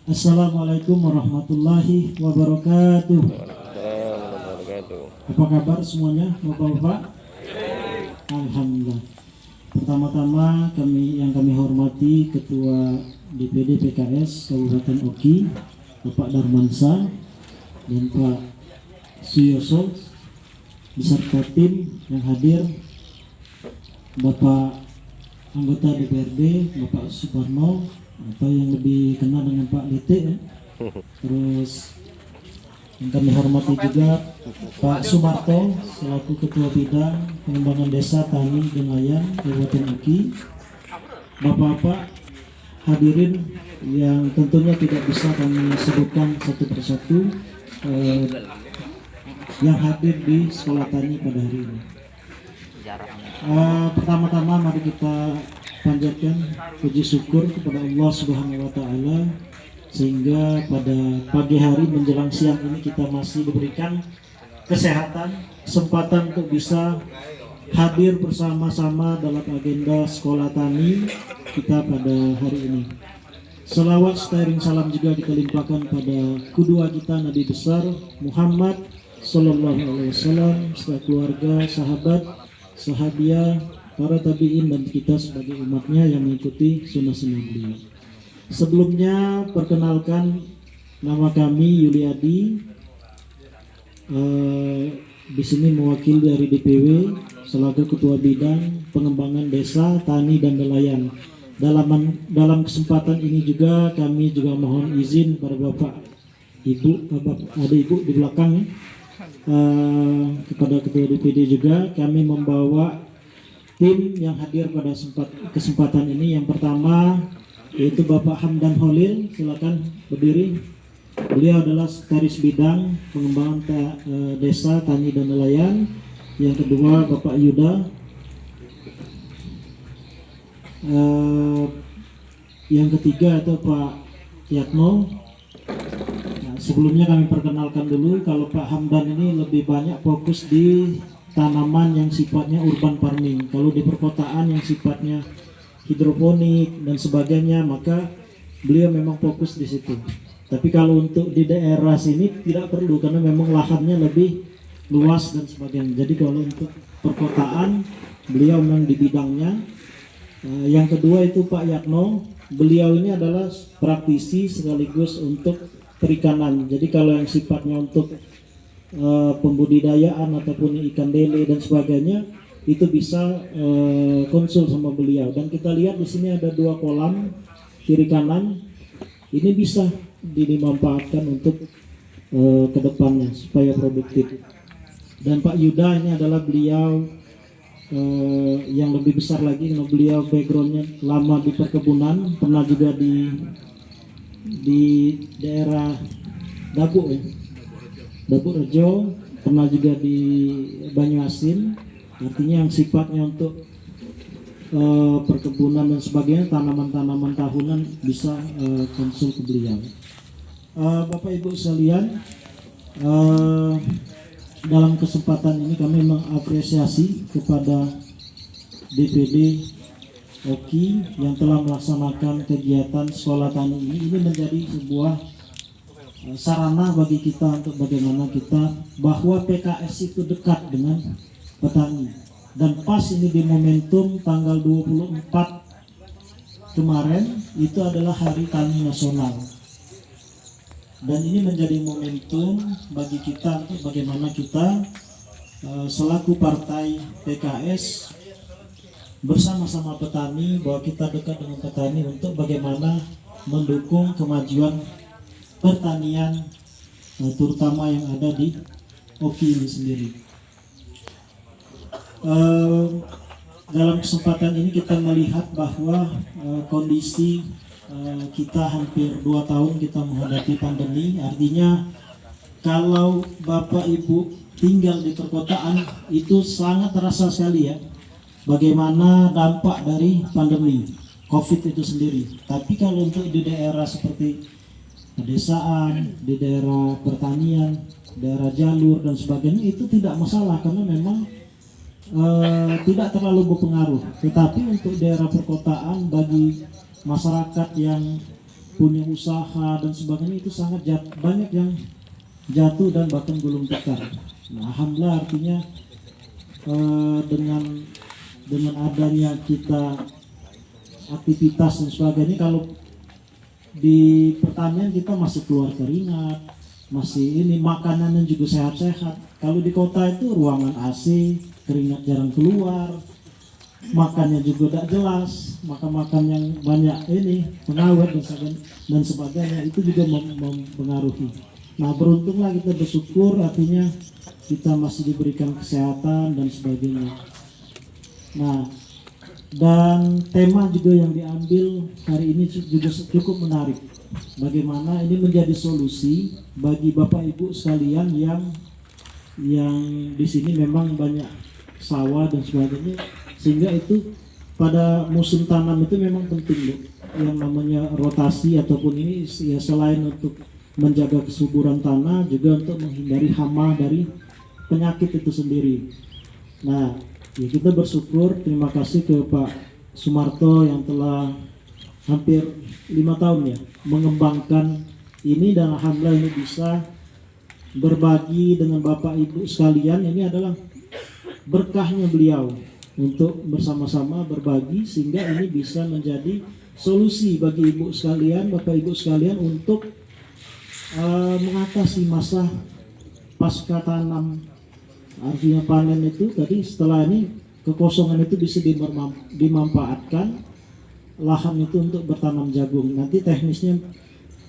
Assalamualaikum warahmatullahi wabarakatuh. Apa kabar semuanya, Bapak-bapak? Alhamdulillah. Pertama-tama kami hormati Ketua DPD PKS Kabupaten Oki, Bapak Darmansa dan Pak Suyoso, beserta tim yang hadir, Bapak anggota DPRD, Bapak Suparno, atau yang lebih kenal dengan Pak Lite, ya. Terus yang kami hormati juga Pak Sumarto selaku Ketua Bidang Pengembangan Desa Tani dan Nelayan Kabupaten Oki, Bapak-bapak hadirin yang tentunya tidak bisa kami sebutkan satu persatu yang hadir di Sekolah Tani pada hari ini. Pertama-tama mari kita panjatkan puji syukur kepada Allah Subhanahu wa taala sehingga pada pagi hari menjelang siang ini kita masih diberikan kesehatan, kesempatan untuk bisa hadir bersama-sama dalam agenda Sekolah Tani kita pada hari ini. Selawat setiring salam juga kita limpahkan pada kedua kita Nabi besar Muhammad sallallahu alaihi wasallam, serta keluarga, sahabat, sahabiah, para tabi'in dan kita sebagai umatnya yang mengikuti sunnah-sunnah beliau. Sebelumnya perkenalkan, nama kami Yuliadi, di sini mewakili dari DPW selaku Ketua Bidang Pengembangan Desa, Tani dan Nelayan. Dalam kesempatan ini juga kami juga mohon izin pada Bapak Ibu, ada Ibu di belakang, kepada Ketua DPD juga kami membawa tim yang hadir pada kesempatan ini. Yang pertama yaitu Bapak Hamdan Holil, silakan berdiri. Beliau adalah Sekretaris Bidang Pengembangan Desa, Tani dan Nelayan. Yang kedua Bapak Yuda. Yang ketiga itu Pak Yatmo. Nah, sebelumnya kami perkenalkan dulu kalau Pak Hamdan ini lebih banyak fokus di tanaman yang sifatnya urban farming. Kalau di perkotaan yang sifatnya hidroponik dan sebagainya, maka beliau memang fokus di situ. Tapi kalau untuk di daerah sini tidak perlu karena memang lahannya lebih luas dan sebagainya. Jadi kalau untuk perkotaan beliau memang di bidangnya. Yang kedua itu Pak Yatno. Beliau ini adalah praktisi sekaligus untuk perikanan. Jadi kalau yang sifatnya untuk pembudidayaan ataupun ikan lele dan sebagainya itu bisa konsul sama beliau. Dan kita lihat di sini ada 2 kolam kiri kanan, ini bisa dimanfaatkan untuk kedepannya supaya produktif. Dan Pak Yuda ini adalah beliau yang lebih besar lagi karena beliau backgroundnya lama di perkebunan, pernah juga di daerah Dabu ya, Dabu Rejo, pernah juga di Banyuasin. Artinya yang sifatnya untuk perkebunan dan sebagainya, tanaman-tanaman tahunan bisa konsul ke beliau. Bapak Ibu sekalian, dalam kesempatan ini kami mengapresiasi kepada DPD Oki yang telah melaksanakan kegiatan Sekolah Tani ini. Ini menjadi sebuah sarana bagi kita untuk bagaimana kita bahwa PKS itu dekat dengan petani. Dan pas ini di momentum tanggal 24 kemarin itu adalah Hari Tani Nasional. Dan ini menjadi momentum bagi kita untuk bagaimana kita selaku partai PKS bersama-sama petani, bahwa kita dekat dengan petani untuk bagaimana mendukung kemajuan pertanian terutama yang ada di Oki ini sendiri. Dalam kesempatan ini kita melihat bahwa kondisi kita hampir 2 tahun kita menghadapi pandemi. Artinya kalau Bapak Ibu tinggal di perkotaan itu sangat terasa sekali ya bagaimana dampak dari pandemi COVID itu sendiri. Tapi kalau untuk di daerah seperti pedesaan, di daerah pertanian, daerah jalur dan sebagainya itu tidak masalah karena memang tidak terlalu berpengaruh. Tetapi untuk daerah perkotaan bagi masyarakat yang punya usaha dan sebagainya, itu sangat banyak yang jatuh dan bahkan gulung tikar. Nah, alhamdulillah artinya dengan adanya kita aktivitas dan sebagainya, kalau di pertanian kita masih keluar keringat, masih ini makanannya juga sehat-sehat. Kalau di kota itu ruangan AC, keringat jarang keluar, makannya juga tidak jelas, makan yang banyak ini pengawet dan sebagainya, itu juga mempengaruhi. Nah, beruntunglah kita bersyukur, artinya kita masih diberikan kesehatan dan sebagainya. Nah, dan tema juga yang diambil hari ini juga cukup menarik. Bagaimana ini menjadi solusi bagi Bapak Ibu sekalian yang di sini memang banyak sawah dan sebagainya, sehingga itu pada musim tanam itu memang penting, Bu, yang namanya rotasi ataupun ini ya, selain untuk menjaga kesuburan tanah, juga untuk menghindari hama dari penyakit itu sendiri. Nah, ya, kita bersyukur, terima kasih ke Pak Sumarto yang telah hampir 5 tahun ya mengembangkan ini, dan alhamdulillah ini bisa berbagi dengan Bapak Ibu sekalian. Ini adalah berkahnya beliau untuk bersama-sama berbagi, sehingga ini bisa menjadi solusi bagi Ibu sekalian, Bapak Ibu sekalian, untuk mengatasi masa pasca tanam. Artinya panen itu tadi, setelah ini kekosongan itu bisa dimanfaatkan lahan itu untuk bertanam jagung. Nanti teknisnya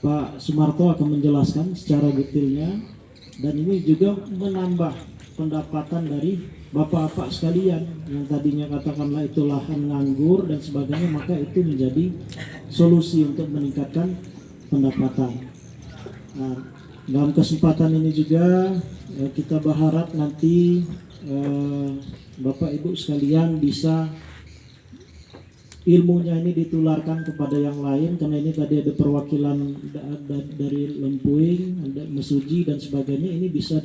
Pak Sumarto akan menjelaskan secara detailnya, dan ini juga menambah pendapatan dari bapak-bapak sekalian yang tadinya katakanlah itu lahan nganggur dan sebagainya, maka itu menjadi solusi untuk meningkatkan pendapatan. Nah, dalam kesempatan ini juga kita berharap nanti Bapak Ibu sekalian bisa ilmunya ini ditularkan kepada yang lain, karena ini tadi ada perwakilan dari Lempuing, ada Mesuji dan sebagainya, ini bisa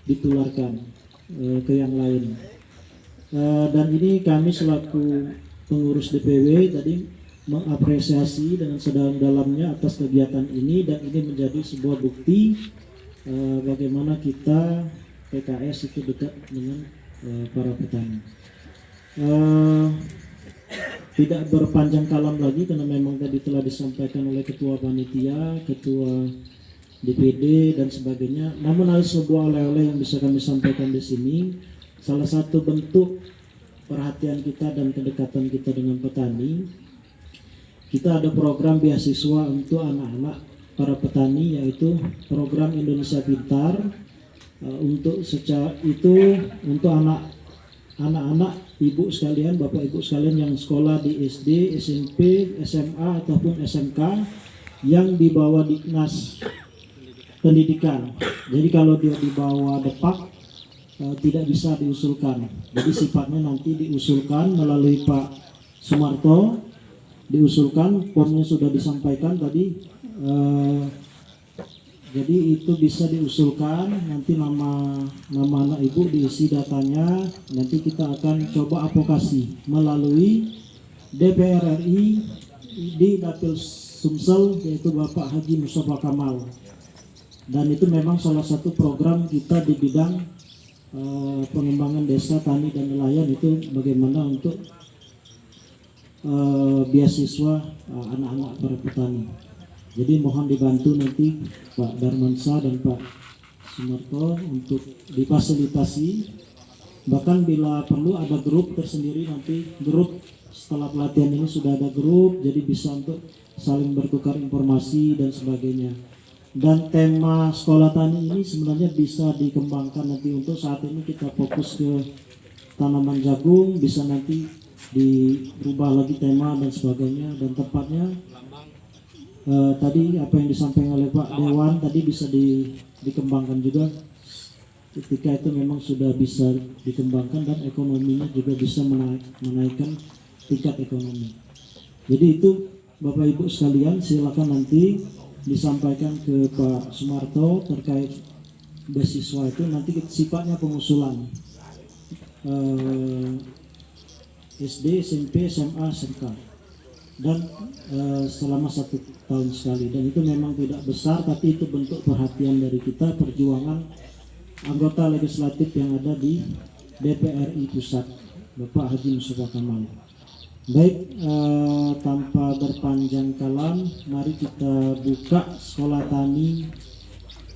ditularkan ke yang lain. Dan ini kami selaku pengurus DPW tadi mengapresiasi dengan sedalam-dalamnya atas kegiatan ini, dan ini menjadi sebuah bukti bagaimana kita PKS itu dekat dengan para petani. Tidak berpanjang kalam lagi, karena memang tadi telah disampaikan oleh Ketua Panitia, Ketua DPD dan sebagainya. Namun ada sebuah oleh-oleh yang bisa kami sampaikan di sini. Salah satu bentuk perhatian kita dan kedekatan kita dengan petani, kita ada program beasiswa untuk anak-anak para petani, yaitu program Indonesia Pintar. Untuk anak-anak ibu sekalian, bapak ibu sekalian yang sekolah di SD, SMP, SMA ataupun SMK yang di bawah Dinas Pendidikan. Jadi kalau dia di bawah Depak tidak bisa diusulkan. Jadi sifatnya nanti diusulkan melalui Pak Sumarto, diusulkan, formnya sudah disampaikan tadi. Jadi itu bisa diusulkan, nanti nama anak ibu diisi datanya, nanti kita akan coba advokasi melalui DPR RI di Dapil Sumsel, yaitu Bapak Haji Mustafa Kamal. Dan itu memang salah satu program kita di bidang pengembangan desa, tani dan nelayan, itu bagaimana untuk beasiswa anak-anak para petani. Jadi mohon dibantu nanti Pak Darmansa dan Pak Sumarto untuk difasilitasi. Bahkan bila perlu ada grup tersendiri, nanti grup setelah pelatihan ini sudah ada grup, jadi bisa untuk saling bertukar informasi dan sebagainya. Dan tema sekolah tani ini sebenarnya bisa dikembangkan nanti. Untuk saat ini kita fokus ke tanaman jagung, bisa nanti dirubah lagi tema dan sebagainya, dan tempatnya tadi apa yang disampaikan oleh Pak Dewan tadi bisa dikembangkan juga. Ketika itu memang sudah bisa dikembangkan dan ekonominya juga bisa menaikkan tingkat ekonomi. Jadi itu Bapak Ibu sekalian, silakan nanti disampaikan ke Pak Sumarto terkait beasiswa itu. Nanti sifatnya pengusulan SD, SMP, SMA, SMK. dan selama 1 tahun sekali, dan itu memang tidak besar tapi itu bentuk perhatian dari kita, perjuangan anggota legislatif yang ada di DPR RI Pusat, Bapak Haji Mustafa Kamal. Baik, tanpa berpanjang kalam, mari kita buka sekolah tani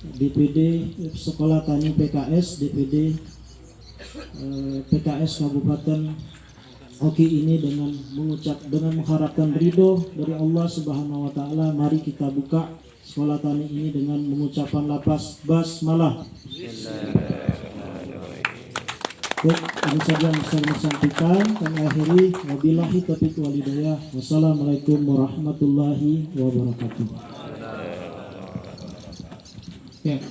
DPD, sekolah tani PKS DPD PKS Kabupaten Oki ini dengan mengharapkan ridho dari Allah Subhanahu wa taala. Mari kita buka sekolah tani ini dengan mengucapkan lafaz basmalah. Baik, ini saja yang bisa saya sampaikan. Kami akhiri, wabillahi taufiq wal hidayah. Wassalamualaikum warahmatullahi wabarakatuh. Ya.